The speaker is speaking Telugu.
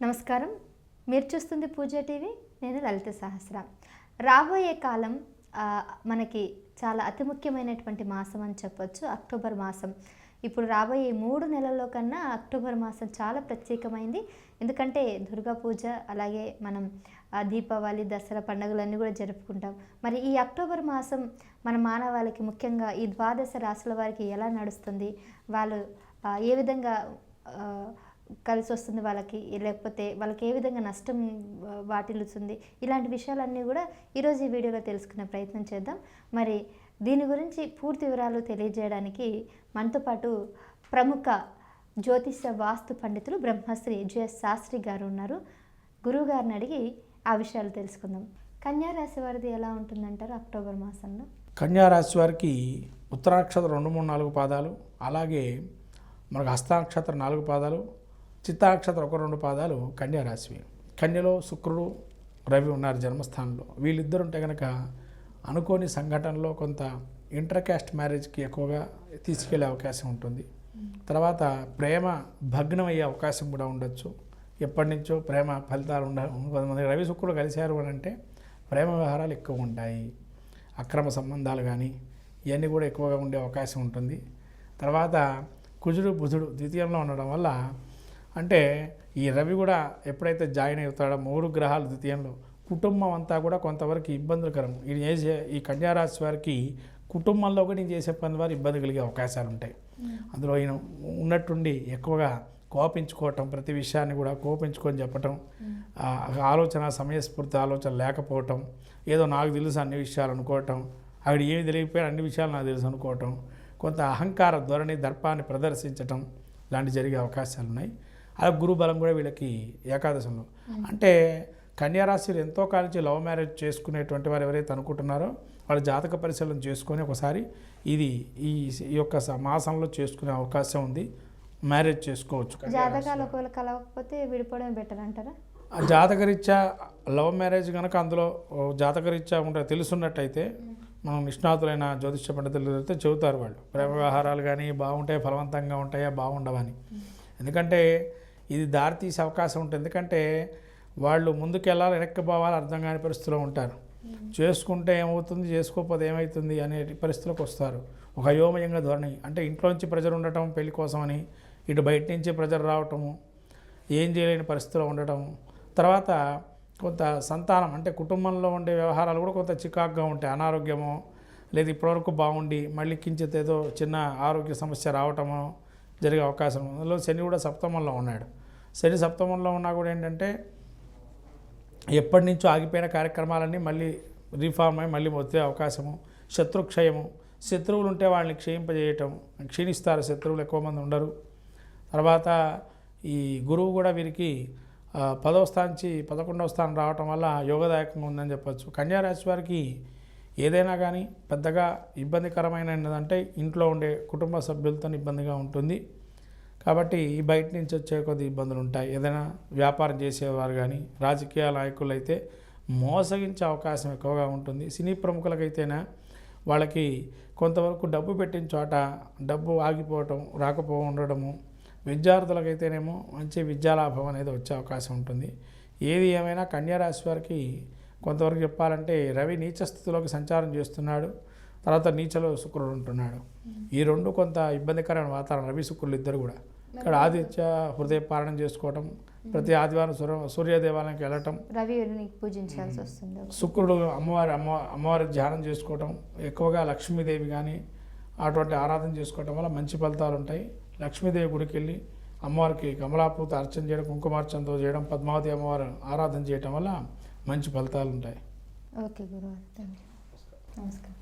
నమస్కారం. మీరు చూస్తుంది పూజ టీవీ. నేను లలిత సహస్ర. రాబోయే కాలం మనకి చాలా అతి ముఖ్యమైనటువంటి మాసం అని చెప్పొచ్చు. అక్టోబర్ మాసం. ఇప్పుడు రాబోయే 3 నెలల్లో కన్నా అక్టోబర్ మాసం చాలా ప్రత్యేకమైంది. ఎందుకంటే దుర్గా పూజ, అలాగే మనం దీపావళి, దసరా పండుగలన్నీ కూడా జరుపుకుంటాం. మరి ఈ అక్టోబర్ మాసం మన మానవాళికి, ముఖ్యంగా ఈ ద్వాదశ రాశుల వారికి ఎలా నడుస్తుంది, వాళ్ళు ఏ విధంగా కలిసి వస్తుంది వాళ్ళకి, లేకపోతే వాళ్ళకి ఏ విధంగా నష్టం వాటిల్లుతుంది, ఇలాంటి విషయాలన్నీ కూడా ఈరోజు ఈ వీడియోలో తెలుసుకునే ప్రయత్నం చేద్దాం. మరి దీని గురించి పూర్తి వివరాలు తెలియజేయడానికి మనతో పాటు ప్రముఖ జ్యోతిష వాస్తు పండితులు బ్రహ్మశ్రీ జెఎస్ శాస్త్రి గారు ఉన్నారు. గురువు గారిని అడిగి ఆ విషయాలు తెలుసుకుందాం. కన్యా రాశి వారిది ఎలా ఉంటుందంటారు అక్టోబర్ మాసంలో? కన్యా రాశి వారికి ఉత్తరాక్షత్రం 2, 3, 4 పాదాలు, అలాగే మనకు హస్తాక్షత్రం 4 పాదాలు, చిత్తాక్షత్రం 1, 2 పాదాలు కన్యా రాశివి. కన్యలో శుక్రుడు, రవి ఉన్నారు జన్మస్థానంలో. వీళ్ళిద్దరు ఉంటే కనుక అనుకోని సంఘటనలో కొంత ఇంటర్ క్యాస్ట్ మ్యారేజ్కి ఎక్కువగా తీసుకెళ్లే అవకాశం ఉంటుంది. తర్వాత ప్రేమ భగ్నం అయ్యే అవకాశం కూడా ఉండొచ్చు. ఎప్పటి నుంచో ప్రేమ ఫలితాలు కొంతమంది రవి శుక్రుడు కలిశారు అని అంటే ప్రేమ వ్యవహారాలు ఎక్కువ ఉంటాయి. అక్రమ సంబంధాలు కానీ ఇవన్నీ కూడా ఎక్కువగా ఉండే అవకాశం ఉంటుంది. తర్వాత కుజుడు, బుధుడు ద్వితీయంలో ఉండడం వల్ల, అంటే ఈ రవి కూడా ఎప్పుడైతే జాయిన్ అవుతాడో 3 గ్రహాలు ద్వితీయంలో, కుటుంబం అంతా కూడా కొంతవరకు ఇబ్బందులకరం. ఈ కన్యా రాశి వారికి కుటుంబంలో కూడా నేను చేసే పని వారు ఇబ్బంది కలిగే అవకాశాలు ఉంటాయి. అందులో ఈయన ఉన్నట్టుండి ఎక్కువగా కోపించుకోవటం, ప్రతి విషయాన్ని కూడా కోపించుకొని చెప్పటం, ఆలోచన సమయస్ఫూర్తి ఆలోచన లేకపోవటం, ఏదో నాకు తెలుసు అన్ని విషయాలు అనుకోవటం, అక్కడ ఏమి తెలియకపోయినా అన్ని విషయాలు నాకు తెలుసు అనుకోవటం, కొంత అహంకార ధోరణి, దర్పాన్ని ప్రదర్శించటం లాంటి జరిగే అవకాశాలు ఉన్నాయి. అలా గురుబలం కూడా వీళ్ళకి ఏకాదశంలో. అంటే కన్యారాశిలో ఎంతో కాలం నుంచి లవ్ మ్యారేజ్ చేసుకునేటువంటి వారు ఎవరైతే అనుకుంటున్నారో వాళ్ళ జాతక పరిశీలన చేసుకొని ఒకసారి ఈ యొక్క మాసంలో చేసుకునే అవకాశం ఉంది. మ్యారేజ్ చేసుకోవచ్చు. జాతకాలు ఒకవేళ కలవకపోతే విడిపోవడం బెటర్ అంటారా? జాతకరీత్యా లవ్ మ్యారేజ్ కనుక అందులో జాతకరీత్యా ఉంటే తెలుసున్నట్టయితే, మనం నిష్ణాతులైన జ్యోతిష పండితులు అయితే చెబుతారు వాళ్ళు ప్రేమ వ్యవహారాలు కానీ బాగుంటాయి, ఫలవంతంగా ఉంటాయా, బాగుండవని. ఎందుకంటే ఇది దారితీసే అవకాశం ఉంటుంది. ఎందుకంటే వాళ్ళు ముందుకెళ్ళాలి, వెనక్కి పోవాలి, అర్థం కాని పరిస్థితిలో ఉంటారు. చేసుకుంటే ఏమవుతుంది, చేసుకోకపోతే ఏమవుతుంది అనే పరిస్థితులకు వస్తారు. ఒక అయోమయంగా ధోరణి, అంటే ఇంట్లోంచి ప్రెజర్ ఉండటం పెళ్లి కోసమని, ఇటు బయట నుంచి ప్రెజర్ రావటము, ఏం చేయలేని పరిస్థితిలో ఉండటం, తర్వాత కొంత సంతానం అంటే కుటుంబంలో ఉండే వ్యవహారాలు కూడా కొంత చికాకుగా ఉంటాయి. అనారోగ్యమో లేదా ఇప్పటివరకు బాగుండి మళ్ళీ కించిత్ ఏదో చిన్న ఆరోగ్య సమస్య రావటమో జరిగే అవకాశం. అందులో శని కూడా సప్తమంలో ఉన్నాడు. శని సప్తమంలో ఉన్నా కూడా ఏంటంటే ఎప్పటి నుంచో ఆగిపోయిన కార్యక్రమాలన్నీ మళ్ళీ రీఫార్మ్ అయ్యి మళ్ళీ వచ్చే అవకాశము. శత్రుక్షయము, శత్రువులు ఉంటే వాళ్ళని క్షయింపజేయటం, క్షీణిస్తారు, శత్రువులు ఎక్కువ మంది ఉండరు. తర్వాత ఈ గురువు కూడా వీరికి 10వ స్థానం నుంచి 11వ స్థానం రావటం వల్ల యోగదాయకంగా ఉందని చెప్పచ్చు. కన్యా రాశి వారికి ఏదైనా కానీ పెద్దగా ఇబ్బందికరమైన ఏంటంటే ఇంట్లో ఉండే కుటుంబ సభ్యులతో ఇబ్బందిగా ఉంటుంది. కాబట్టి ఈ బయట నుంచి వచ్చే కొద్ది ఇబ్బందులు ఉంటాయి. ఏదైనా వ్యాపారం చేసేవారు కానీ, రాజకీయ నాయకులు అయితే మోసగించే అవకాశం ఎక్కువగా ఉంటుంది. సినీ ప్రముఖులకైతేనా వాళ్ళకి కొంతవరకు డబ్బు పెట్టిన చోట డబ్బు ఆగిపోవటం, ఉండడము. విద్యార్థులకైతేనేమో మంచి విద్యాలాభం అనేది వచ్చే అవకాశం ఉంటుంది. ఏది ఏమైనా కన్యా రాశి వారికి కొంతవరకు చెప్పాలంటే రవి నీచ స్థితిలోకి సంచారం చేస్తున్నాడు. తర్వాత నీచలో శుక్రుడు ఉంటున్నాడు. ఈ 2 కొంత ఇబ్బందికరమైన వాతావరణం. రవి శుక్రులు ఇద్దరు కూడా ఇక్కడ ఆదిత్య హృదయ పాలన చేసుకోవటం, ప్రతి ఆదివారం సూర్య దేవాలయానికి వెళ్ళటం, రవిని పూజించాల్సి వస్తుంది. శుక్రుడు అమ్మవారి ధ్యానం చేసుకోవటం, ఎక్కువగా లక్ష్మీదేవి కానీ అటువంటి ఆరాధన చేసుకోవటం వల్ల మంచి ఫలితాలు ఉంటాయి. లక్ష్మీదేవి గుడికి వెళ్ళి అమ్మవారికి కమలాపూత అర్చన చేయడం, కుంకుమార్చనతో చేయడం, పద్మావతి అమ్మవారు ఆరాధన చేయటం వల్ల మంచి ఫలితాలు ఉంటాయి. ఓకే గురువు, థ్యాంక్ యూ. నమస్కారం.